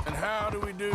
And how do we do?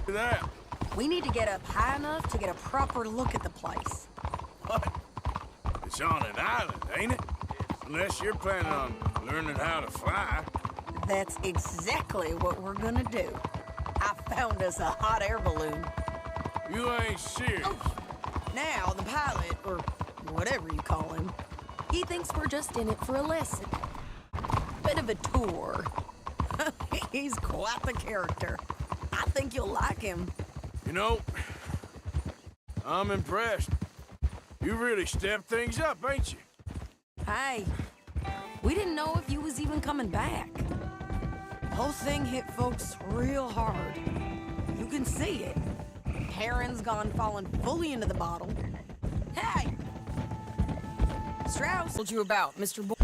That. We need to get up high enough to get a proper look at the place. What? It's on an island, ain't it? Unless you're planning on learning how to fly. That's exactly what we're gonna do. I found us a hot air balloon. You ain't serious. Oh. Now, the pilot, or whatever you call him, he thinks we're just in it for a lesson. Bit of a tour. He's quite the character. I think you'll like him. You know, I'm impressed. You really stepped things up, ain't you? Hey, we didn't know if you was even coming back. The whole thing hit folks real hard. You can see it. Heron's gone falling fully into the bottle. Hey! Strauss told you about Mr. Bo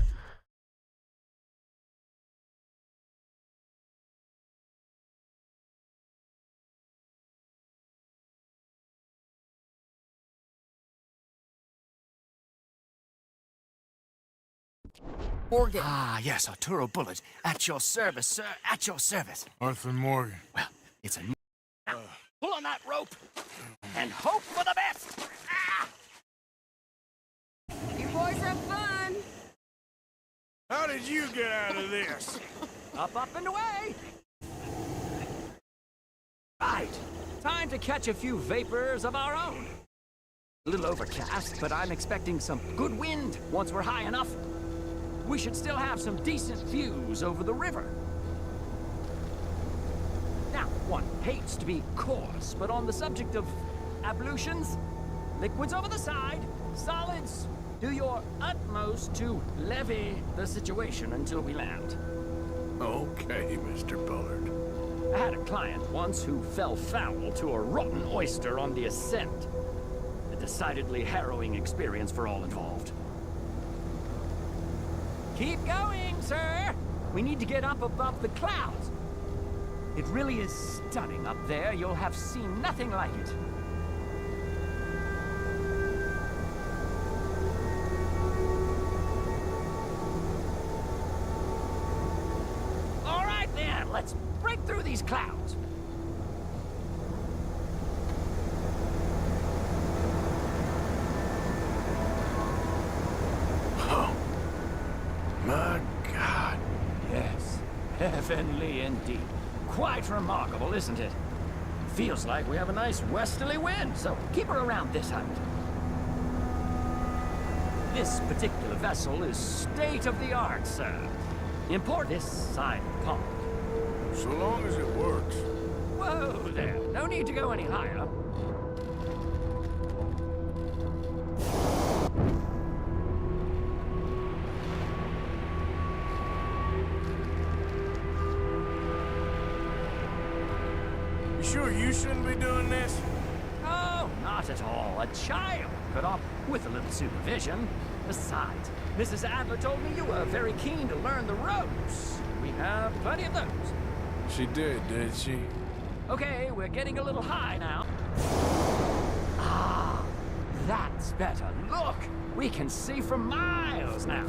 Morgan. Ah, yes, Arturo Bullet. At your service, sir. At your service. Arthur Morgan. Well, it's a... Now, pull on that rope and hope for the best. Ah! You boys have fun. How did you get out of this? Up, and away. Right. Time to catch a few vapors of our own. A little overcast, but I'm expecting some good wind once we're high enough. We should still have some decent views over the river. Now, one hates to be coarse, but on the subject of ablutions, liquids over the side, solids, do your utmost to levy the situation until we land. Okay, Mr. Bullard. I had a client once who fell foul to a rotten oyster on the ascent. A decidedly harrowing experience for all involved. Keep going, sir! We need to get up above the clouds. It really is stunning up there. You'll have seen nothing like it. All right, then. Let's break through these clouds. My God. Yes, heavenly indeed. Quite remarkable, isn't it? Feels like we have a nice westerly wind, so keep her around this height. This particular vessel is state-of-the-art, sir. Import this side of the pond. So long as it works. Whoa there, no need to go any higher. You sure you shouldn't be doing this? Oh, not at all. A child could opt with a little supervision. Besides, Mrs. Adler told me you were very keen to learn the ropes. We have plenty of those. She did she? Okay, we're getting a little high now. Ah, that's better. Look, we can see for miles now.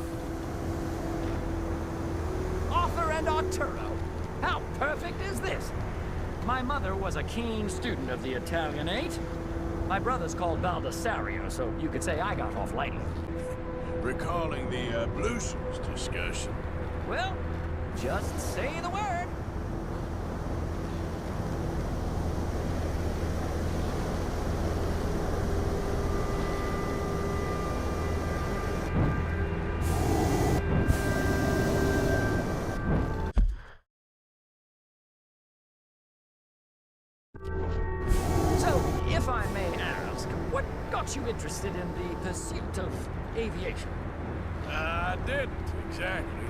Arthur and Arturo. How perfect is this? My mother was a keen student of the Italianate. My brother's called Baldessario, so you could say I got off lightly. Recalling the ablutions discussion. Well, just say the word. So, if I may ask, what got you interested in the pursuit of aviation? I didn't, exactly.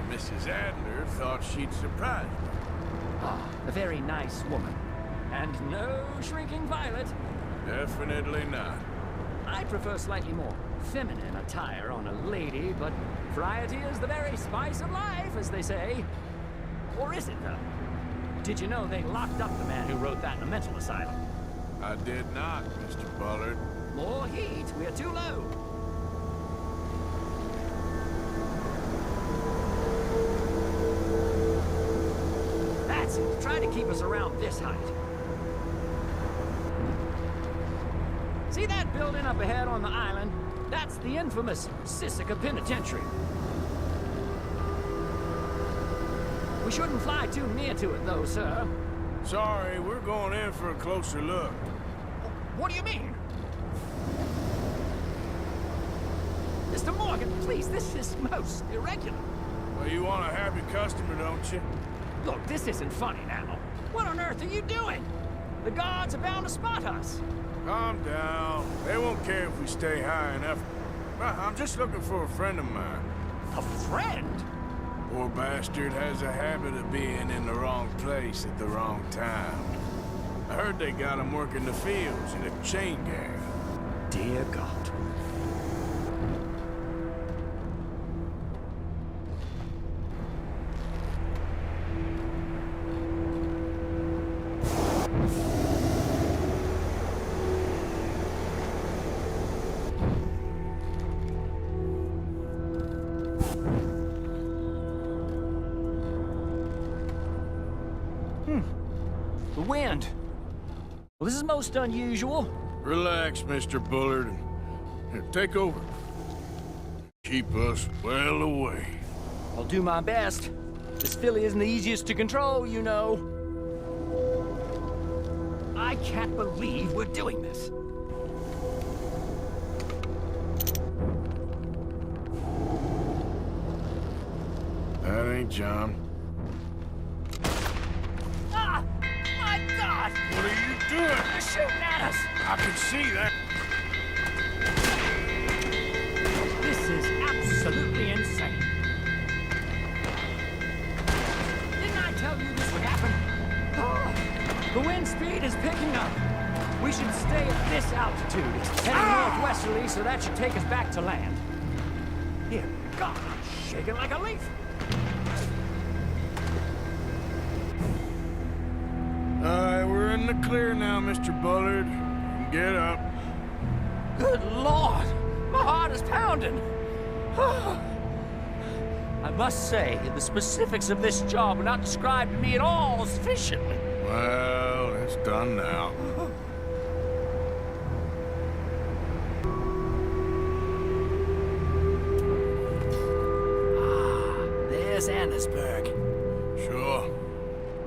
Mrs. Adler thought she'd surprise me. Ah, a very nice woman. And no shrinking violet. Definitely not. I prefer slightly more feminine attire on a lady, but variety is the very spice of life, as they say. Or is it, though? Did you know they locked up the man who wrote that in a mental asylum? I did not, Mr. Bullard. More heat, we're too low. That's it, try to keep us around this height. See that building up ahead on the island? That's the infamous Sisika Penitentiary. We shouldn't fly too near to it, though, sir. Sorry, we're going in for a closer look. What do you mean? Mr. Morgan, please, this is most irregular. Well, you want a happy customer, don't you? Look, this isn't funny now. What on earth are you doing? The guards are bound to spot us. Calm down. They won't care if we stay high enough. I'm just looking for a friend of mine. A friend? Poor bastard has a habit of being in the wrong place at the wrong time. I heard they got him working the fields in a chain gang. Dear God. The wind. Well, this is most unusual. Relax, Mr. Bullard. Here, take over. Keep us well away. I'll do my best. This filly isn't the easiest to control, you know. I can't believe we're doing this. That ain't John. Ah! My God! What are you doing? They're shooting at us! I can see that. This is absolutely insane. Didn't I tell you this would happen? Oh, the wind speed is picking up. We should stay at this altitude. It's heading northwesterly, so that should take us back to land. Here, God, I'm shaking like a leaf. We're in the clear now, Mr. Bullard. Get up. Good Lord! My heart is pounding! I must say, the specifics of this job were not described to me at all sufficiently. Well, it's done now. There's Annesburg. Sure.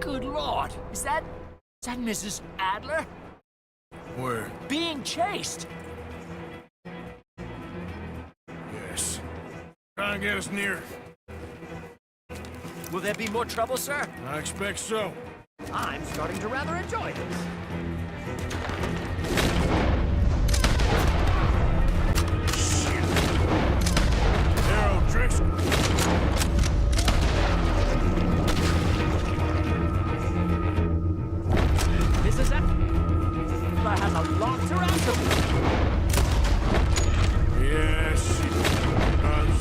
Good Lord! Is that Mrs. Adler? Where? Being chased! Yes. Trying to get us near. Will there be more trouble, sir? I expect so. I'm starting to rather enjoy this. Shit. Darrow Driscoll. This is it. I has a lot to answer for. Yes, she does.